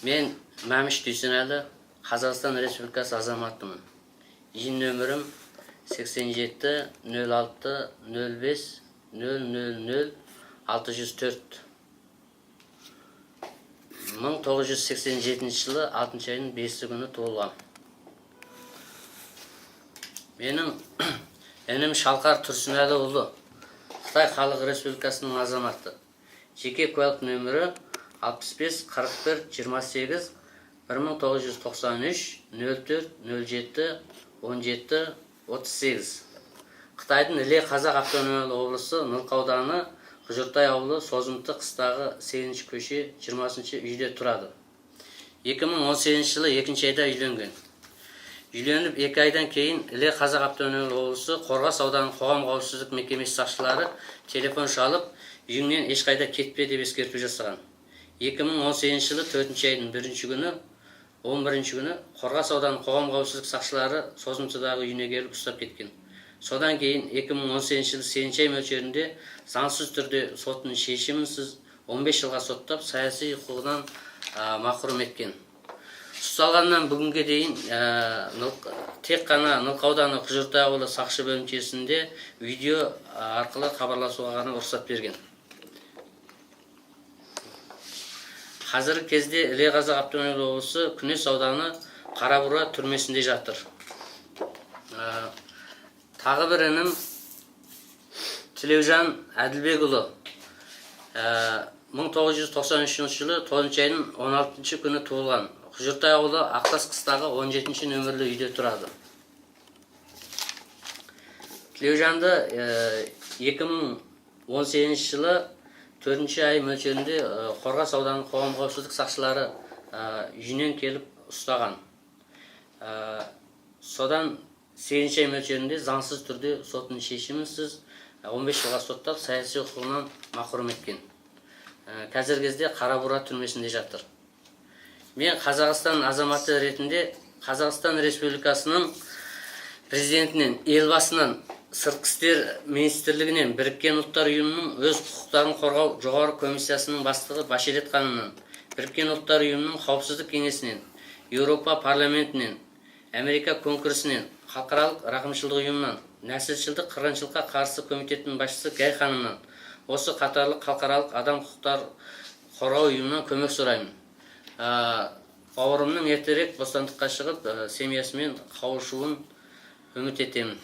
Мен Мәміш Дүйсенәлі, Қазақстан Республикасы азаматымын. Жин нөмірім 87 06 05 000 604. 1987 жылы 6 айының 5 күні туылғам. Менің інім Шалқар Тұрсынәліұлы, Қытай Халық Республикасының азаматы. Жеке куәлік нөмірі 65 41 28 1993 04 07 17 38. Қытайдың Іле Қазақ автономиялы облысы Нылқа ауданы Құжыртай ауылы Созымты қыстағы 8 көше 20 үйде тұрады. 2018 жылы 2 айда үйленген. Үйленіп 2 айдан кейін Іле Қазақ автономиялы облысы Қорғас ауданы қоғам қауіпсіздік мекемесі сақшылары телефон шалып, үйіңнен ешқайда кетпе деп ескерту жасаған. 2018 жылы 4 айдың 1 күні 11 күні Қорғас ауданы қоғам қауіпсіздік сақшылары Созымтыдағы үйіне келіп ұстап кеткен. Содан кейін 2018 жылы 8 ай мөлшерінде заңсыз түрде сотының шешімінсіз 15 жылға соттап, саяси құқығынан махрұм еткен. Ұсталғаннан бүгінге дейін тек қана Нылқа ауданы Құжыртай ауылы сақшы бөлімшесінде видео арқылы хабарласуға ғана рұқсат берген. Қазіргі кезде Іле Қазақ автономиялы облысы Күнес ауданы Қарабура түрмесінде жатыр. Тағы бір інім Тілеужан Әділбекұлы. 1993 жылы 9 айдың 16 күні туылған. Құжыртай ауылы Ақтас қыстағы 17 нөмірлі үйде тұрады. Тілеужанды 2018 жылы 4 ай мөлшерінде Қорғас ауданы қоғам қауіпсіздік сақшылары үйінен келіп ұстаған. Содан 8 ай мөлшерінде заңсыз түрде сотының шешімінсіз 15 жылға соттап, саяси құқығынан махрұм еткен. Қазіргі кезде Қарабура түрмесінде жатыр. Мен Қазақстан азаматы ретінде Қазақстан Республикасының президентінен, елбасынан, Сыртқы істер министрлігінен, Біріккен ұлттар ұйымының өз құқықтарын қорғау жоғары комиссиясының бастығы Баширет ханымнан, Біріккен ұлттар ұйымының қауіпсіздік кеңесінен, Еуропа парламентінен, Америка конгресінен, халықаралық рақымшылық ұйымынан, нәсілшілдік қырғыншылыққа қарсы комитетінің басшысы Гай ханымнан, осы қатарлық халықаралық адам құқықтар қорғау ұйымынан көмек сұраймын. Бауырымның ертерек бостандыққа шығып, семьясымен қауышуын үміт етемін.